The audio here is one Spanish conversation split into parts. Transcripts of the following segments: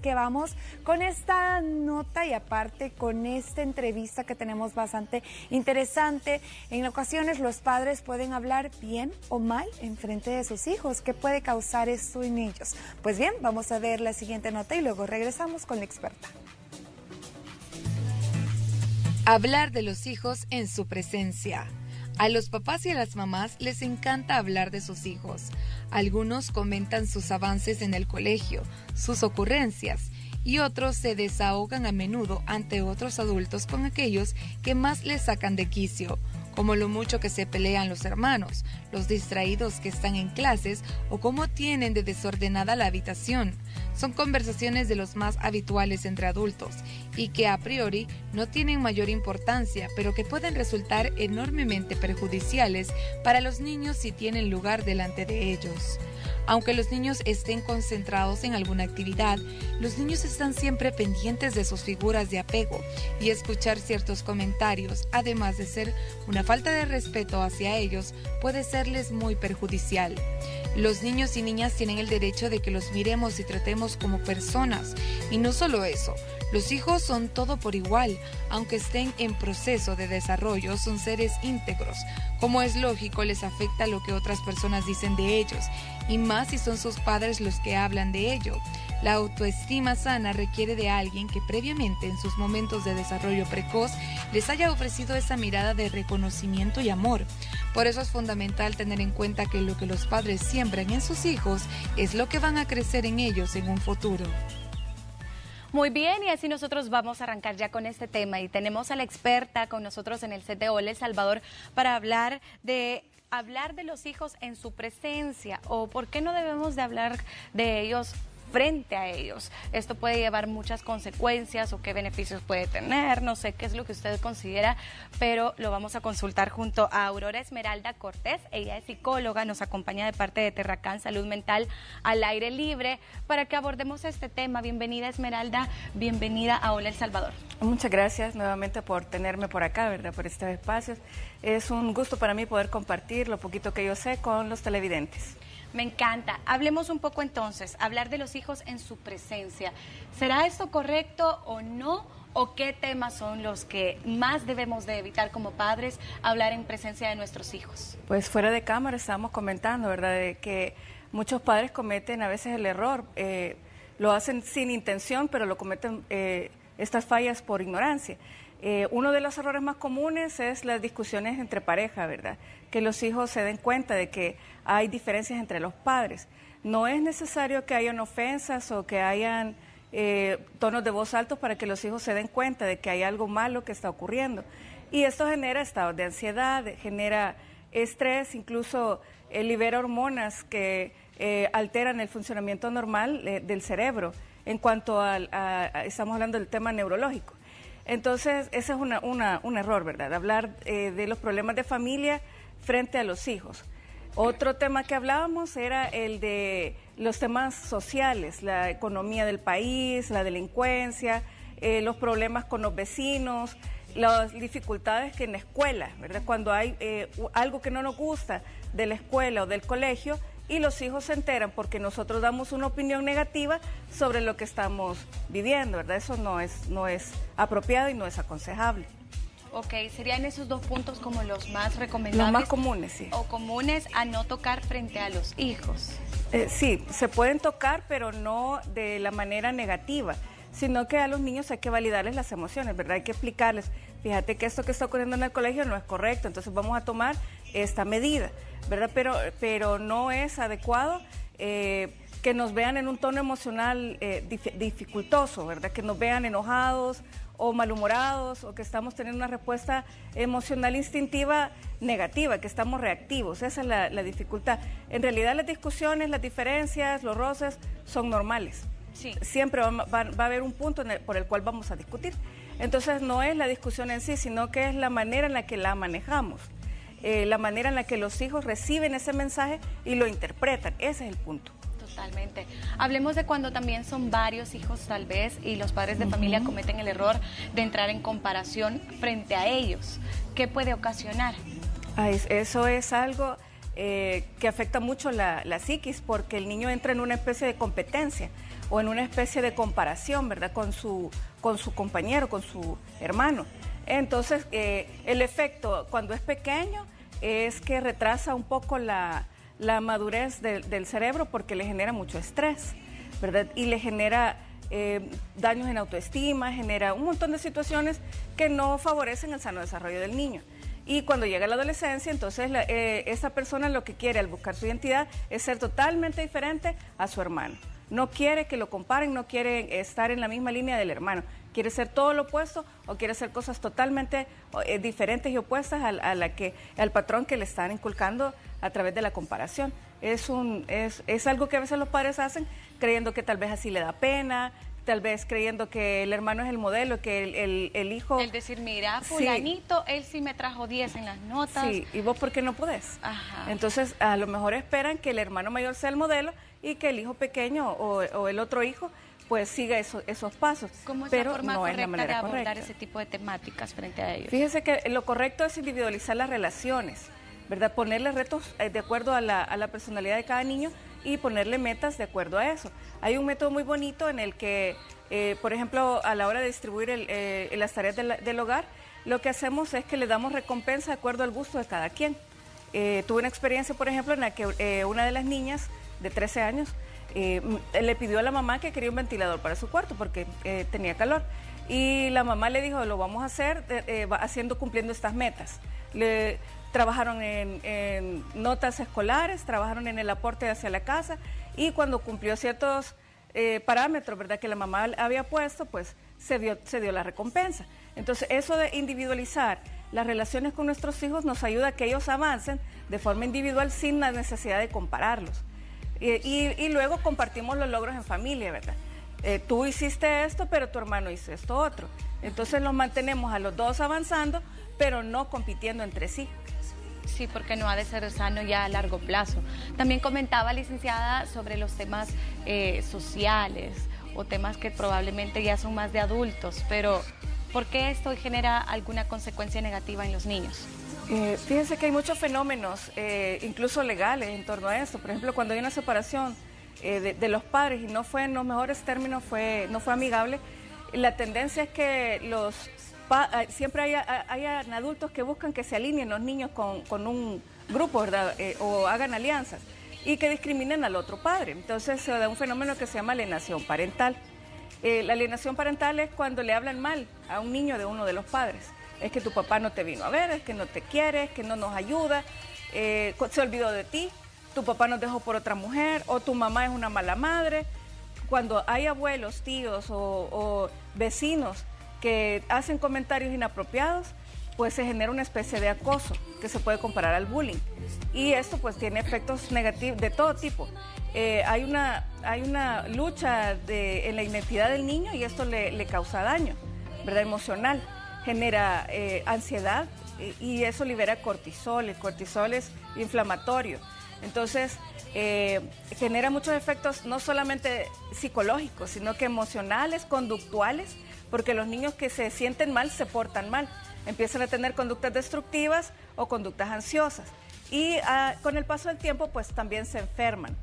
que vamos con esta nota y aparte con esta entrevista que tenemos bastante interesante. En ocasiones los padres pueden hablar bien o mal en frente de sus hijos. ¿Qué puede causar esto en ellos? Pues bien, vamos a ver la siguiente nota y luego regresamos con la experta. Hablar de los hijos en su presencia. A los papás y a las mamás les encanta hablar de sus hijos. Algunos comentan sus avances en el colegio, sus ocurrencias, y otros se desahogan a menudo ante otros adultos con aquellos que más les sacan de quicio, como lo mucho que se pelean los hermanos, los distraídos que están en clases o cómo tienen de desordenada la habitación. Son conversaciones de los más habituales entre adultos y que a priori no tienen mayor importancia, pero que pueden resultar enormemente perjudiciales para los niños si tienen lugar delante de ellos. Aunque los niños estén concentrados en alguna actividad, los niños están siempre pendientes de sus figuras de apego y escuchar ciertos comentarios, además de ser una falta de respeto hacia ellos, puede serles muy perjudicial. Los niños y niñas tienen el derecho de que los miremos y tratemos como personas. Y no solo eso, los hijos son todo por igual, aunque estén en proceso de desarrollo, son seres íntegros. Como es lógico, les afecta lo que otras personas dicen de ellos, y más si son sus padres los que hablan de ello. La autoestima sana requiere de alguien que previamente en sus momentos de desarrollo precoz les haya ofrecido esa mirada de reconocimiento y amor. Por eso es fundamental tener en cuenta que lo que los padres siembran en sus hijos es lo que van a crecer en ellos en un futuro. Muy bien, y así nosotros vamos a arrancar ya con este tema y tenemos a la experta con nosotros en el set de Hola El Salvador para hablar de los hijos en su presencia o por qué no debemos de hablar de ellos frente a ellos. Esto puede llevar muchas consecuencias o qué beneficios puede tener, no sé qué es lo que usted considera, pero lo vamos a consultar junto a Aurora Esmeralda Cortés. Ella es psicóloga, nos acompaña de parte de Terracán Salud Mental al Aire Libre para que abordemos este tema. Bienvenida Esmeralda, bienvenida a Hola El Salvador. Muchas gracias nuevamente por tenerme por acá, ¿verdad? Por estos espacios. Es un gusto para mí poder compartir lo poquito que yo sé con los televidentes. Me encanta. Hablemos un poco entonces, hablar de los hijos en su presencia. ¿Será esto correcto o no? ¿O qué temas son los que más debemos de evitar como padres hablar en presencia de nuestros hijos? Pues fuera de cámara estábamos comentando, ¿verdad? De que muchos padres cometen a veces el error. Lo hacen sin intención, pero lo cometen estas fallas por ignorancia. Uno de los errores más comunes es las discusiones entre pareja, ¿verdad? Que los hijos se den cuenta de que hay diferencias entre los padres. No es necesario que hayan ofensas o que hayan tonos de voz altos para que los hijos se den cuenta de que hay algo malo que está ocurriendo. Y esto genera estados de ansiedad, genera estrés, incluso libera hormonas que alteran el funcionamiento normal del cerebro en cuanto estamos hablando del tema neurológico. Entonces, ese es un error, ¿verdad? Hablar de los problemas de familia frente a los hijos. Otro tema que hablábamos era el de los temas sociales, la economía del país, la delincuencia, los problemas con los vecinos, las dificultades que en la escuela, ¿verdad? Cuando hay algo que no nos gusta de la escuela o del colegio, y los hijos se enteran porque nosotros damos una opinión negativa sobre lo que estamos viviendo, ¿verdad? Eso no es apropiado y no es aconsejable. Ok, serían esos dos puntos como los más recomendables. Los más comunes, sí. O comunes a no tocar frente a los hijos. Sí, se pueden tocar, pero no de la manera negativa, sino que a los niños hay que validarles las emociones, ¿verdad? Hay que explicarles, fíjate que esto que está ocurriendo en el colegio no es correcto, entonces vamos a tomar esta medida, ¿verdad? Pero no es adecuado que nos vean en un tono emocional dificultoso, ¿verdad? Que nos vean enojados o malhumorados o que estamos teniendo una respuesta emocional instintiva negativa, que estamos reactivos. Esa es la dificultad. En realidad las discusiones, las diferencias, los roces son normales. Sí. Siempre va a haber un punto por el cual vamos a discutir. Entonces no es la discusión en sí, sino que es la manera en la que la manejamos, la manera en la que los hijos reciben ese mensaje y lo interpretan. Ese es el punto. Totalmente. Hablemos de cuando también son varios hijos tal vez y los padres de familia cometen el error de entrar en comparación frente a ellos. ¿Qué puede ocasionar? Eso es algo que afecta mucho la psiquis, porque el niño entra en una especie de competencia. o en una especie de comparación, ¿verdad? Con su compañero, con su hermano. Entonces, el efecto cuando es pequeño es que retrasa un poco la madurez del cerebro porque le genera mucho estrés, ¿verdad? Y le genera daños en autoestima, genera un montón de situaciones que no favorecen el sano desarrollo del niño. Y cuando llega la adolescencia, entonces esa persona lo que quiere al buscar su identidad es ser totalmente diferente a su hermano. No quiere que lo comparen, no quiere estar en la misma línea del hermano. Quiere ser todo lo opuesto o quiere hacer cosas totalmente diferentes y opuestas al patrón que le están inculcando a través de la comparación. Es algo que a veces los padres hacen creyendo que tal vez así le da pena, tal vez creyendo que el hermano es el modelo, que el hijo... El decir, mira, fulanito, sí, él sí me trajo 10 en las notas. Sí, ¿y vos por qué no podés? Ajá. Entonces, a lo mejor esperan que el hermano mayor sea el modelo y que el hijo pequeño o el otro hijo pues siga esos pasos. ¿Cómo es pero la forma no correcta es la manera de abordar correcta. ese tipo de temáticas frente a ellos? Fíjese que lo correcto es individualizar las relaciones, ¿verdad? Ponerle retos de acuerdo a la personalidad de cada niño y ponerle metas de acuerdo a eso. Hay un método muy bonito en el que, por ejemplo, a la hora de distribuir las tareas del hogar, lo que hacemos es que le damos recompensa de acuerdo al gusto de cada quien. Tuve una experiencia, por ejemplo, en la que una de las niñas de 13 años le pidió a la mamá que quería un ventilador para su cuarto porque tenía calor. Y la mamá le dijo, lo vamos a hacer cumpliendo estas metas. Trabajaron en notas escolares, trabajaron en el aporte hacia la casa y cuando cumplió ciertos parámetros, ¿verdad?, que la mamá había puesto, pues se dio la recompensa. Entonces, eso de individualizar las relaciones con nuestros hijos nos ayuda a que ellos avancen de forma individual sin la necesidad de compararlos. Y luego compartimos los logros en familia, ¿verdad? Tú hiciste esto, pero tu hermano hizo esto otro. Entonces los mantenemos a los dos avanzando, pero no compitiendo entre sí. Sí, porque no ha de ser sano ya a largo plazo. También comentaba, licenciada, sobre los temas sociales o temas que probablemente ya son más de adultos, pero ¿por qué esto genera alguna consecuencia negativa en los niños? Fíjense que hay muchos fenómenos, incluso legales, en torno a esto. Por ejemplo, cuando hay una separación de los padres y no fue en los mejores términos, no fue amigable, la tendencia es que siempre hayan adultos que buscan que se alineen los niños con un grupo, ¿verdad? O hagan alianzas y que discriminen al otro padre. Entonces se da un fenómeno que se llama alienación parental. La alienación parental es cuando le hablan mal a un niño de uno de los padres. Es que tu papá no te vino a ver, es que no te quiere, es que no nos ayuda, se olvidó de ti, tu papá nos dejó por otra mujer, o tu mamá es una mala madre. Cuando hay abuelos, tíos o vecinos que hacen comentarios inapropiados, pues se genera una especie de acoso que se puede comparar al bullying. Y esto pues tiene efectos negativos de todo tipo. Hay una lucha en la identidad del niño y esto le causa daño, ¿verdad?, emocional. Genera ansiedad y eso libera cortisol. El cortisol es inflamatorio. Entonces, genera muchos efectos no solamente psicológicos, sino que emocionales, conductuales, porque los niños que se sienten mal se portan mal, empiezan a tener conductas destructivas o conductas ansiosas. Y con el paso del tiempo, pues también se enferman.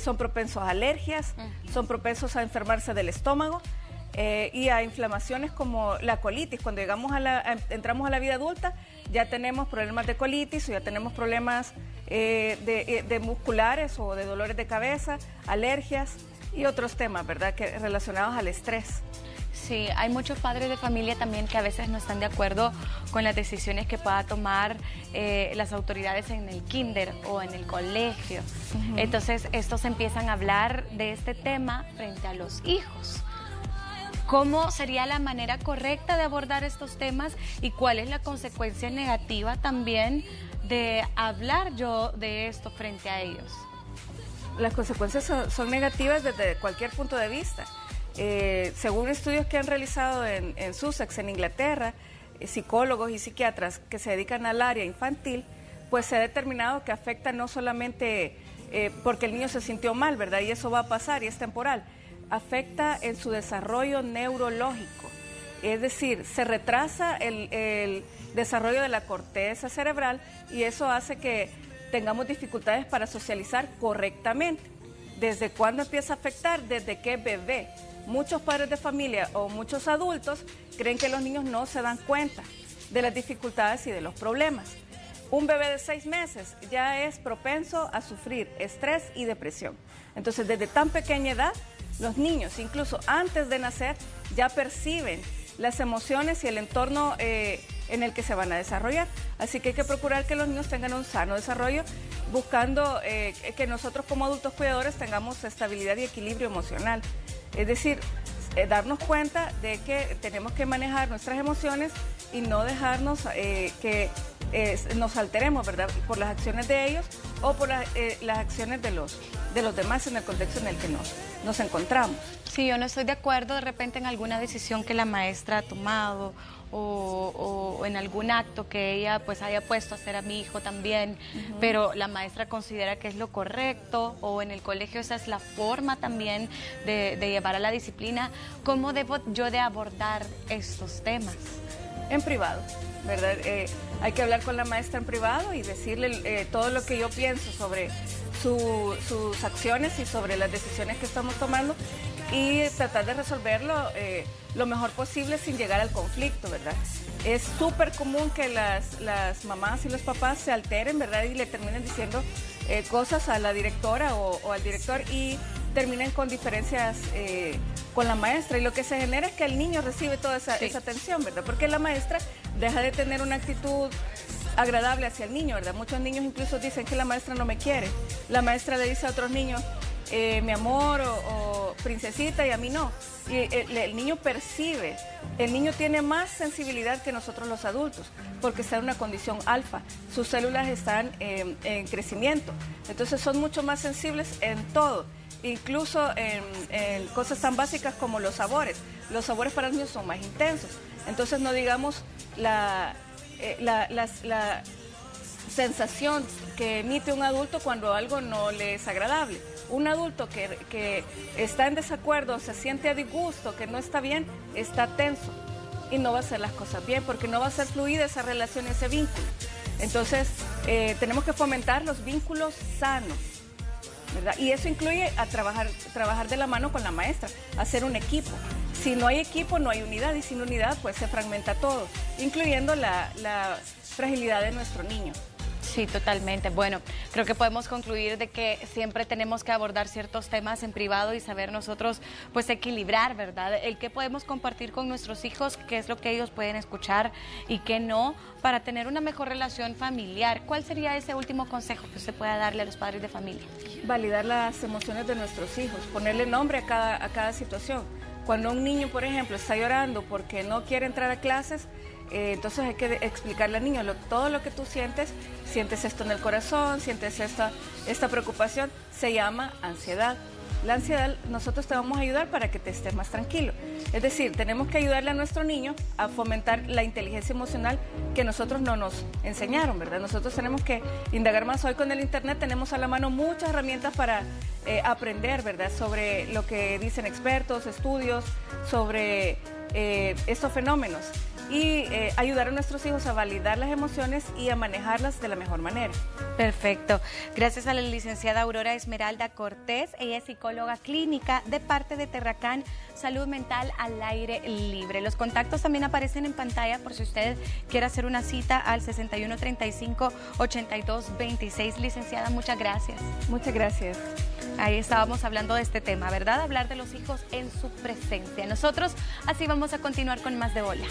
Son propensos a alergias, son propensos a enfermarse del estómago, y a inflamaciones como la colitis. Cuando entramos a la vida adulta, ya tenemos problemas de colitis o ya tenemos problemas de musculares o de dolores de cabeza, alergias y otros temas, ¿verdad?, relacionados al estrés. Sí, hay muchos padres de familia también que a veces no están de acuerdo con las decisiones que pueda tomar las autoridades en el kinder o en el colegio. Entonces, estos empiezan a hablar de este tema frente a los hijos. ¿Cómo sería la manera correcta de abordar estos temas y cuál es la consecuencia negativa también de hablar yo de esto frente a ellos? Las consecuencias son negativas desde cualquier punto de vista. Según estudios que han realizado en Sussex, en Inglaterra, psicólogos y psiquiatras que se dedican al área infantil, pues se ha determinado que afecta no solamente porque el niño se sintió mal, ¿verdad? Y eso va a pasar y es temporal. Afecta en su desarrollo neurológico, es decir, se retrasa el desarrollo de la corteza cerebral y eso hace que tengamos dificultades para socializar correctamente. ¿Desde cuándo empieza a afectar? Desde que es bebé. Muchos padres de familia o muchos adultos creen que los niños no se dan cuenta de las dificultades y de los problemas. Un bebé de 6 meses ya es propenso a sufrir estrés y depresión. Entonces, desde tan pequeña edad, los niños, incluso antes de nacer, ya perciben las emociones y el entorno en el que se van a desarrollar. Así que hay que procurar que los niños tengan un sano desarrollo, buscando que nosotros como adultos cuidadores tengamos estabilidad y equilibrio emocional. Es decir, darnos cuenta de que tenemos que manejar nuestras emociones y no dejarnos que nos alteremos, ¿verdad?, por las acciones de ellos o por las acciones de los demás en el contexto en el que nos encontramos. Sí, yo no estoy de acuerdo de repente en alguna decisión que la maestra ha tomado o en algún acto que ella pues haya puesto a hacer a mi hijo también, pero la maestra considera que es lo correcto, o en el colegio esa es la forma también de llevar a la disciplina. ¿Cómo debo yo de abordar estos temas? En privado, ¿verdad? Hay que hablar con la maestra en privado y decirle todo lo que yo pienso sobre sus acciones y sobre las decisiones que estamos tomando, y tratar de resolverlo lo mejor posible sin llegar al conflicto, ¿verdad? Es súper común que las mamás y los papás se alteren, ¿verdad?, y le terminen diciendo cosas a la directora o al director y terminen con diferencias con la maestra, y lo que se genera es que el niño recibe toda esa atención, ¿verdad? Porque la maestra deja de tener una actitud agradable hacia el niño, ¿verdad? Muchos niños incluso dicen que la maestra no me quiere. La maestra le dice a otros niños, mi amor o princesita, y a mí no. Y el niño percibe, el niño tiene más sensibilidad que nosotros los adultos, porque está en una condición alfa, sus células están en crecimiento, entonces son mucho más sensibles en todo, incluso en cosas tan básicas como los sabores. Los sabores para los niños son más intensos, entonces no digamos la sensación que emite un adulto cuando algo no le es agradable. Un adulto que está en desacuerdo, se siente a disgusto, que no está bien, está tenso y no va a hacer las cosas bien, porque no va a ser fluida esa relación, ese vínculo. Entonces, tenemos que fomentar los vínculos sanos, ¿verdad? Y eso incluye a trabajar de la mano con la maestra, hacer un equipo. Si no hay equipo, no hay unidad, y sin unidad, pues se fragmenta todo, incluyendo la fragilidad de nuestro niño. Sí, totalmente. Bueno, creo que podemos concluir de que siempre tenemos que abordar ciertos temas en privado y saber nosotros pues equilibrar, ¿verdad? El que podemos compartir con nuestros hijos, qué es lo que ellos pueden escuchar y qué no, para tener una mejor relación familiar. ¿Cuál sería ese último consejo que usted pueda darle a los padres de familia? Validar las emociones de nuestros hijos, ponerle nombre a cada situación. Cuando un niño, por ejemplo, está llorando porque no quiere entrar a clases, entonces hay que explicarle al niño todo lo que tú sientes esto en el corazón, sientes esta preocupación, se llama ansiedad. La ansiedad, nosotros te vamos a ayudar para que te estés más tranquilo. Es decir, tenemos que ayudarle a nuestro niño a fomentar la inteligencia emocional que nosotros no nos enseñaron, ¿verdad? Nosotros tenemos que indagar más. Hoy con el internet tenemos a la mano muchas herramientas para aprender, ¿verdad?, sobre lo que dicen expertos, estudios, sobre estos fenómenos. Y ayudar a nuestros hijos a validar las emociones y a manejarlas de la mejor manera. Perfecto. Gracias a la licenciada Aurora Esmeralda Cortés. Ella es psicóloga clínica de parte de Terracán Salud Mental al Aire Libre. Los contactos también aparecen en pantalla por si usted quiere hacer una cita al 6135-8226. Licenciada, muchas gracias. Muchas gracias. Ahí estábamos hablando de este tema, ¿verdad? Hablar de los hijos en su presencia. Nosotros así vamos a continuar con más de Hola.